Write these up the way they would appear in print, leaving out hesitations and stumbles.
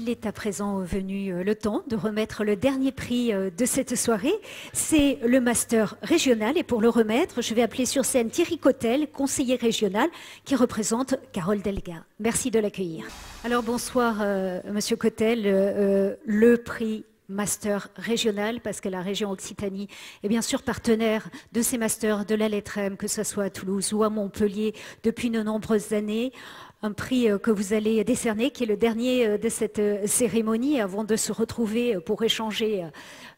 Il est à présent venu le temps de remettre le dernier prix de cette soirée. C'est le Master régional et pour le remettre, je vais appeler sur scène Thierry Cotel, conseiller régional, qui représente Carole Delga. Merci de l'accueillir. Alors bonsoir Monsieur Cotel, le prix Master régional, parce que la région Occitanie est bien sûr partenaire de ces masters de la lettre M, que ce soit à Toulouse ou à Montpellier depuis de nombreuses années. Un prix que vous allez décerner, qui est le dernier de cette cérémonie, avant de se retrouver pour échanger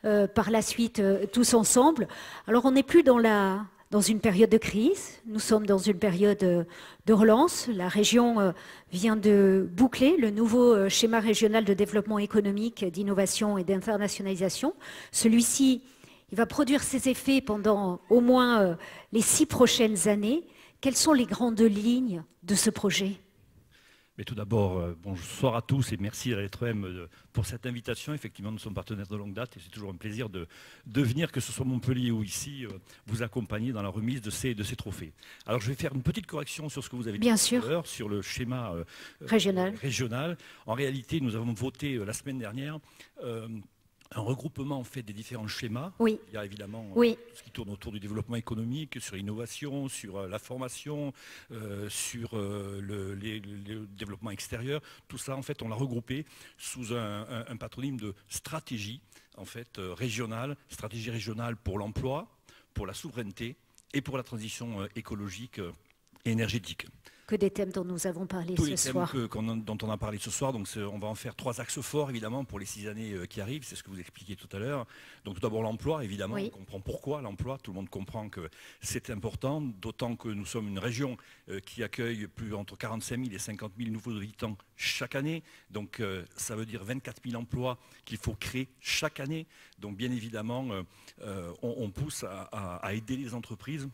par la suite tous ensemble. Alors on n'est plus dans une période de crise, nous sommes dans une période de relance. La région vient de boucler le nouveau schéma régional de développement économique, d'innovation et d'internationalisation. Celui-ci, il va produire ses effets pendant au moins les 6 prochaines années. Quelles sont les grandes lignes de ce projet ? Mais tout d'abord, bonsoir à tous et merci à la lettre M pour cette invitation. Effectivement, nous sommes partenaires de longue date et c'est toujours un plaisir de venir, que ce soit Montpellier ou ici, vous accompagner dans la remise de ces trophées. Alors, je vais faire une petite correction sur ce que vous avez dit tout à l'heure, sur le schéma régional. En réalité, nous avons voté la semaine dernière un regroupement en fait des différents schémas. Oui. Il y a évidemment tout ce qui tourne autour du développement économique, sur l'innovation, sur la formation, sur le développement extérieur. Tout ça, en fait, on l'a regroupé sous un patronyme de stratégie en fait, régionale, stratégie régionale pour l'emploi, pour la souveraineté et pour la transition écologique et énergétique. Que des thèmes dont nous avons parlé ce soir. Tous les thèmes dont on a parlé ce soir, donc on va en faire 3 axes forts évidemment pour les 6 années qui arrivent, c'est ce que vous expliquiez tout à l'heure. Donc tout d'abord l'emploi, évidemment, on comprend pourquoi l'emploi, tout le monde comprend que c'est important, d'autant que nous sommes une région qui accueille entre 45 000 et 50 000 nouveaux habitants chaque année, donc ça veut dire 24 000 emplois qu'il faut créer chaque année, donc bien évidemment on pousse à aider les entreprises.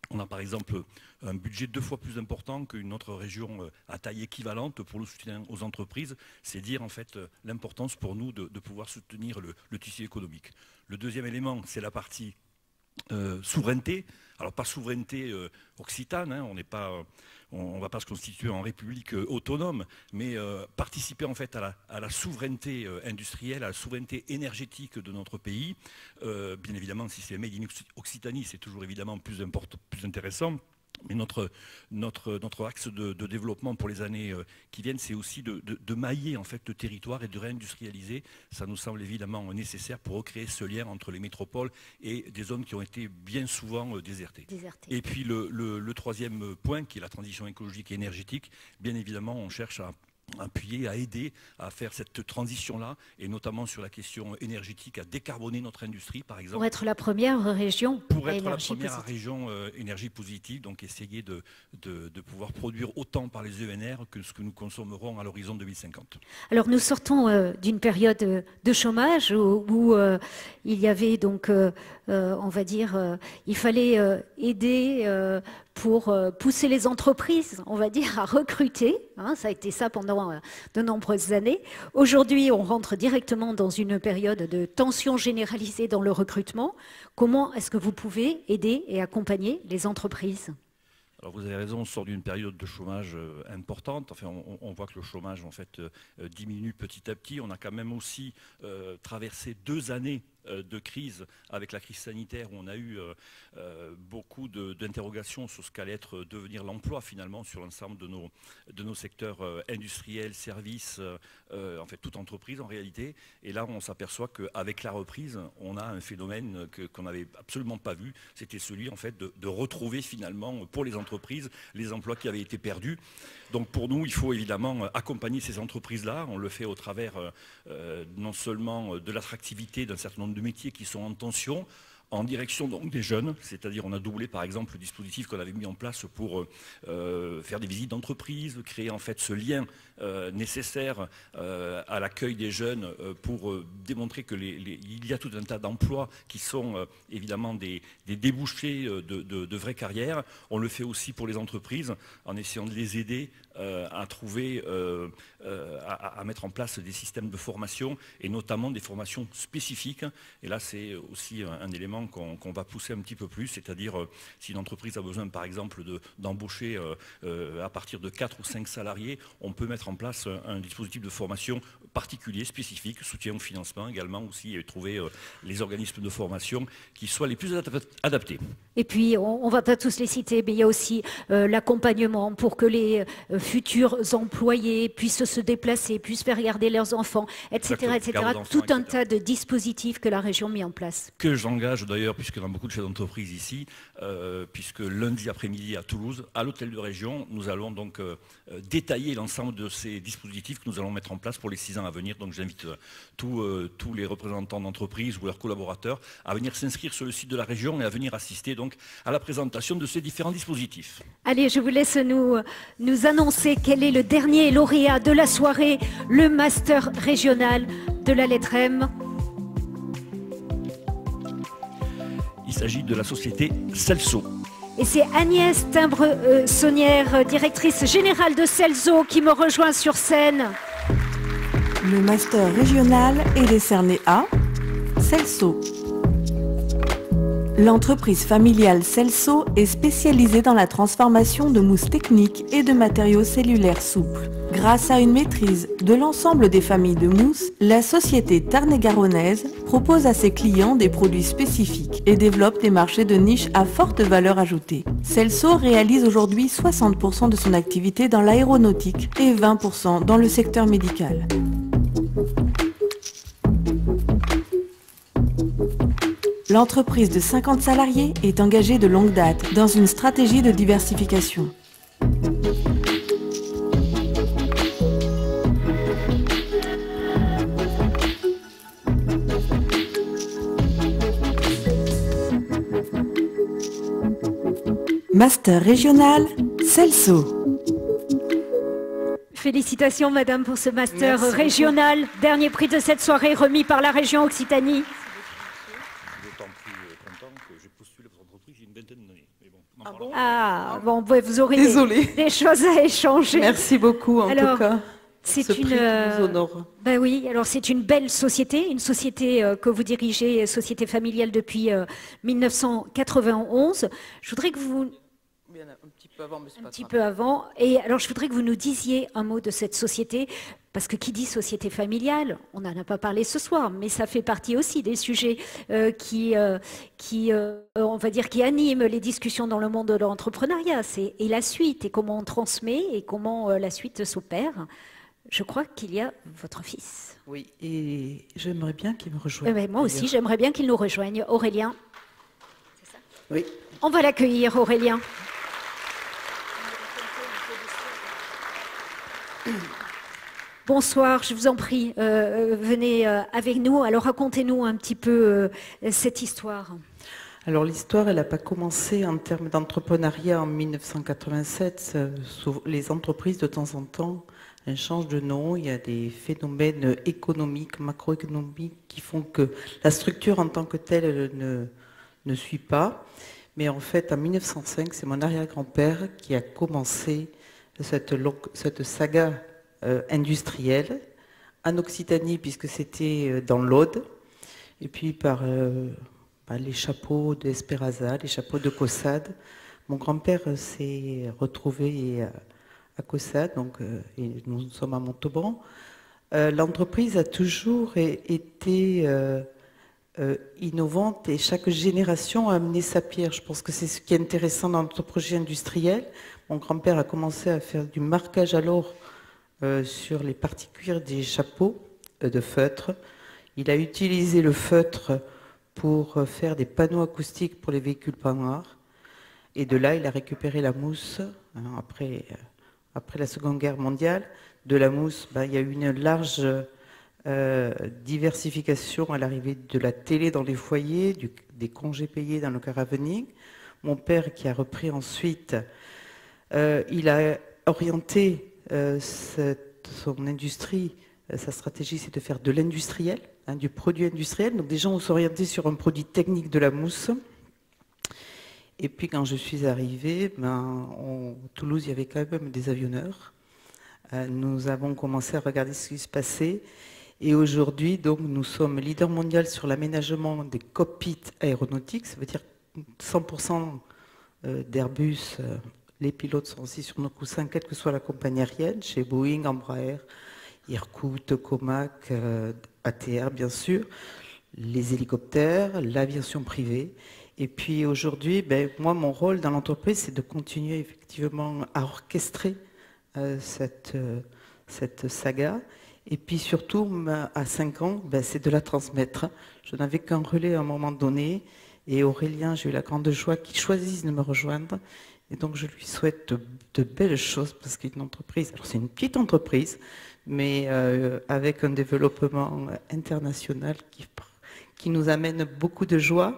On a par exemple un budget 2 fois plus important qu'une autre région à taille équivalente pour le soutien aux entreprises. C'est dire en fait l'importance pour nous de pouvoir soutenir le tissu économique. Le deuxième élément, c'est la partie souveraineté. Alors pas souveraineté occitane, hein, on ne va pas se constituer en république autonome, mais participer en fait à la souveraineté industrielle, à la souveraineté énergétique de notre pays. Bien évidemment, si c'est Made in Occitanie, c'est toujours évidemment plus intéressant. Mais notre axe de développement pour les années qui viennent, c'est aussi de mailler en fait le territoire et de réindustrialiser. Ça nous semble évidemment nécessaire pour recréer ce lien entre les métropoles et des zones qui ont été bien souvent désertées. Et puis le troisième point, qui est la transition écologique et énergétique, bien évidemment, on cherche à appuyer, à aider à faire cette transition-là, et notamment sur la question énergétique, à décarboner notre industrie, par exemple. Pour être la première région région énergie positive, donc essayer de pouvoir produire autant par les ENR que ce que nous consommerons à l'horizon 2050. Alors nous sortons d'une période de chômage où il y avait donc, on va dire, il fallait aider pour pousser les entreprises, on va dire, à recruter. Hein, ça a été ça pendant de nombreuses années. Aujourd'hui, on rentre directement dans une période de tension généralisée dans le recrutement. Comment est-ce que vous pouvez aider et accompagner les entreprises ? Alors vous avez raison, on sort d'une période de chômage importante. Enfin, on voit que le chômage en fait diminue petit à petit. On a quand même aussi traversé 2 années de crise avec la crise sanitaire où on a eu beaucoup d'interrogations sur ce qu'allait devenir l'emploi finalement sur l'ensemble de nos secteurs industriels, services, en fait toute entreprise en réalité. Et là on s'aperçoit qu'avec la reprise on a un phénomène qu'on n'avait absolument pas vu, c'était celui en fait de retrouver finalement pour les entreprises les emplois qui avaient été perdus. Donc pour nous il faut évidemment accompagner ces entreprises-là, on le fait au travers non seulement de l'attractivité d'un certain nombre de métiers qui sont en tension, en direction donc des jeunes, c'est-à-dire on a doublé par exemple le dispositif qu'on avait mis en place pour faire des visites d'entreprise, créer en fait ce lien nécessaire à l'accueil des jeunes pour démontrer qu'il y a tout un tas d'emplois qui sont évidemment des débouchés de vraies carrières. On le fait aussi pour les entreprises en essayant de les aider à trouver, à mettre en place des systèmes de formation et notamment des formations spécifiques. Et là c'est aussi un élément évidemment qu'on va pousser un petit peu plus, c'est-à-dire si une entreprise a besoin par exemple d'embaucher à partir de 4 ou 5 salariés, on peut mettre en place un dispositif de formation particulier, spécifique, soutien au financement également aussi, et trouver les organismes de formation qui soient les plus adaptés. Et puis, on ne va pas tous les citer, mais il y a aussi l'accompagnement pour que les futurs employés puissent se déplacer, puissent faire garder leurs enfants, etc. Tout un tas de dispositifs que la région a mis en place. Que j'engage d'ailleurs, puisque dans beaucoup de chefs d'entreprise ici, puisque lundi après-midi à Toulouse, à l'hôtel de région, nous allons donc détailler l'ensemble de ces dispositifs que nous allons mettre en place pour les 6 ans à venir. Donc j'invite tous les représentants d'entreprise ou leurs collaborateurs à venir s'inscrire sur le site de la région et à venir assister donc à la présentation de ces différents dispositifs. Allez, je vous laisse nous annoncer quel est le dernier lauréat de la soirée, le master régional de la lettre M. Il s'agit de la société Celso. Et c'est Agnès Timbre-Saunière, directrice générale de Celso, qui me rejoint sur scène. Le master régional est décerné à Celso. L'entreprise familiale Celso est spécialisée dans la transformation de mousses techniques et de matériaux cellulaires souples. Grâce à une maîtrise de l'ensemble des familles de mousses, la société tarn-et-garonnaise propose à ses clients des produits spécifiques et développe des marchés de niche à forte valeur ajoutée. Celso réalise aujourd'hui 60% de son activité dans l'aéronautique et 20% dans le secteur médical. L'entreprise de 50 salariés est engagée de longue date dans une stratégie de diversification. Master régional, Celso. Félicitations Madame pour ce master régional. Dernier prix de cette soirée remis par la région Occitanie. Bon, vous aurez des choses à échanger. Merci beaucoup en tout cas. C'est Ben oui, alors c'est une belle société, que vous dirigez, société familiale depuis 1991. Je voudrais que vous un petit peu avant, mais c'est pas un petit peu avant. Et alors je voudrais que vous nous disiez un mot de cette société. Parce que qui dit société familiale, on n'en a pas parlé ce soir, mais ça fait partie aussi des sujets qui animent les discussions dans le monde de l'entrepreneuriat. Et la suite, et comment on transmet, et comment la suite s'opère. Je crois qu'il y a votre fils. Oui, et j'aimerais bien qu'il me rejoigne. Moi aussi, j'aimerais bien qu'il nous rejoigne. Aurélien. C'est ça ? Oui. On va l'accueillir, Aurélien. Bonsoir, je vous en prie, venez avec nous. Alors racontez-nous un petit peu cette histoire. Alors l'histoire, elle n'a pas commencé en termes d'entrepreneuriat en 1987. Les entreprises, de temps en temps, elles changent de nom. Il y a des phénomènes économiques, macroéconomiques qui font que la structure en tant que telle ne suit pas. Mais en fait, en 1905, c'est mon arrière-grand-père qui a commencé cette saga industrielle en Occitanie, puisque c'était dans l'Aude, et puis par les chapeaux d'Esperaza, les chapeaux de Caussade. Mon grand-père s'est retrouvé à Caussade, donc et nous sommes à Montauban. L'entreprise a toujours été innovante et chaque génération a amené sa pierre. Je pense que c'est ce qui est intéressant dans notre projet industriel. Mon grand-père a commencé à faire du marquage alors sur les parties cuir des chapeaux de feutre. Il a utilisé le feutre pour faire des panneaux acoustiques pour les véhicules pans noirs. Et de là, il a récupéré la mousse après la Seconde Guerre mondiale. De la mousse, il y a eu une large diversification à l'arrivée de la télé dans les foyers, des congés payés dans le caravaning. Mon père, qui a repris ensuite, il a orienté son industrie, sa stratégie, c'est de faire de l'industriel, du produit industriel. Donc des gens vont s'orienter sur un produit technique de la mousse. Et puis quand je suis arrivée, Toulouse, il y avait quand même des avionneurs. Nous avons commencé à regarder ce qui se passait. Et aujourd'hui, donc, nous sommes leader mondial sur l'aménagement des cockpits aéronautiques. Ça veut dire 100% d'Airbus, les pilotes sont aussi sur nos coussins, quelle que soit la compagnie aérienne, chez Boeing, Embraer, Irkut, Comac, ATR bien sûr, les hélicoptères, l'aviation privée. Et puis aujourd'hui, moi, mon rôle dans l'entreprise, c'est de continuer effectivement à orchestrer cette saga. Et puis surtout, à 5 ans, c'est de la transmettre. Je n'avais qu'un relais à un moment donné. Et Aurélien, j'ai eu la grande joie qu'il choisisse de me rejoindre. Et donc, je lui souhaite de belles choses parce qu'une entreprise, alors c'est une petite entreprise, mais avec un développement international qui nous amène beaucoup de joie.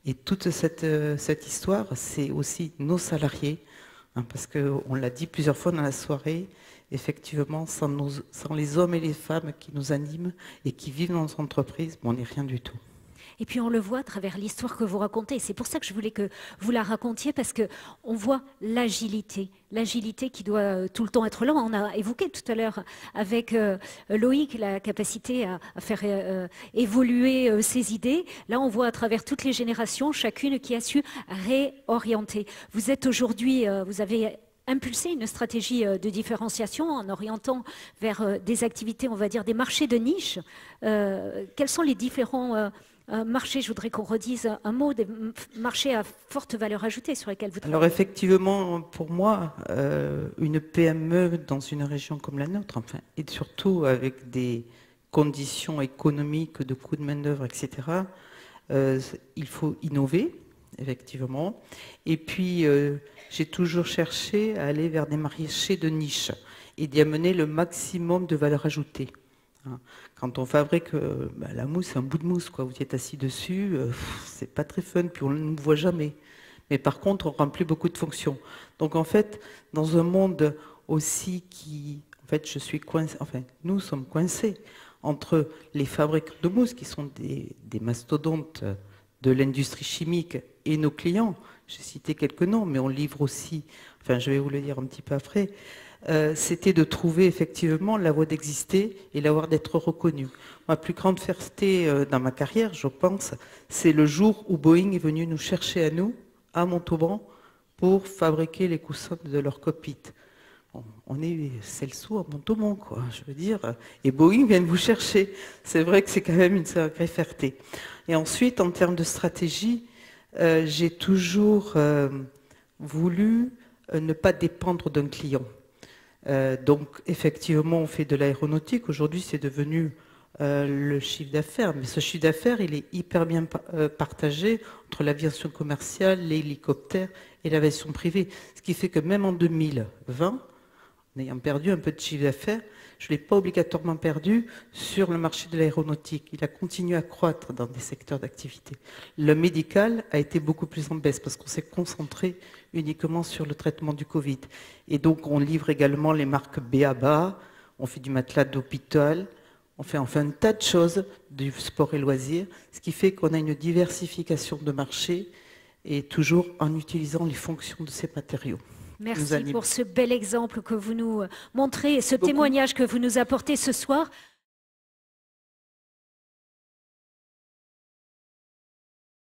Et toute cette histoire, c'est aussi nos salariés, hein, parce qu'on l'a dit plusieurs fois dans la soirée, effectivement, sans les hommes et les femmes qui nous animent et qui vivent dans notre entreprise, on n'est rien du tout. Et puis on le voit à travers l'histoire que vous racontez. C'est pour ça que je voulais que vous la racontiez, parce qu'on voit l'agilité qui doit tout le temps être là. On a évoqué tout à l'heure avec Loïc la capacité à faire évoluer ses idées. Là, on voit à travers toutes les générations, chacune qui a su réorienter. Vous êtes aujourd'hui, vous avez impulsé une stratégie de différenciation en orientant vers des activités, on va dire, des marchés de niche. Quels sont les différents marchés, je voudrais qu'on redise un mot, des marchés à forte valeur ajoutée sur lesquels vous travaillez? Alors effectivement, pour moi, une PME dans une région comme la nôtre, enfin, et surtout avec des conditions économiques de coûts de main-d'œuvre, etc., il faut innover, effectivement. Et puis, j'ai toujours cherché à aller vers des marchés de niche et d'y amener le maximum de valeur ajoutée. Quand on fabrique la mousse, c'est un bout de mousse, quoi. Vous êtes assis dessus, c'est pas très fun, puis on ne nous voit jamais. Mais par contre, on remplit beaucoup de fonctions. Donc en fait, dans un monde aussi qui, en fait, je suis coincé, enfin, nous sommes coincés entre les fabricants de mousse qui sont des mastodontes de l'industrie chimique et nos clients. J'ai cité quelques noms, mais on livre aussi, enfin, je vais vous le dire un petit peu après. C'était de trouver effectivement la voie d'exister et la voie d'être reconnu. Ma plus grande fierté dans ma carrière, je pense, c'est le jour où Boeing est venu nous chercher à nous, à Montauban, pour fabriquer les coussins de leur cockpit. On est Celso à Montauban, quoi, je veux dire, et Boeing vient vous chercher. C'est vrai que c'est quand même une sacrée fierté. Et ensuite, en termes de stratégie, j'ai toujours voulu ne pas dépendre d'un client. Donc, effectivement, on fait de l'aéronautique. Aujourd'hui, c'est devenu le chiffre d'affaires. Mais ce chiffre d'affaires, il est hyper bien partagé entre l'aviation commerciale, l'hélicoptère et l'aviation privée. Ce qui fait que même en 2020, en ayant perdu un peu de chiffre d'affaires, je ne l'ai pas obligatoirement perdu sur le marché de l'aéronautique. Il a continué à croître dans des secteurs d'activité. Le médical a été beaucoup plus en baisse parce qu'on s'est concentré uniquement sur le traitement du Covid. Et donc, on livre également les marques B.A.B.A, on fait du matelas d'hôpital, on fait enfin un tas de choses, du sport et loisirs, ce qui fait qu'on a une diversification de marché et toujours en utilisant les fonctions de ces matériaux. Merci pour ce bel exemple que vous nous montrez et ce témoignage que vous nous apportez ce soir.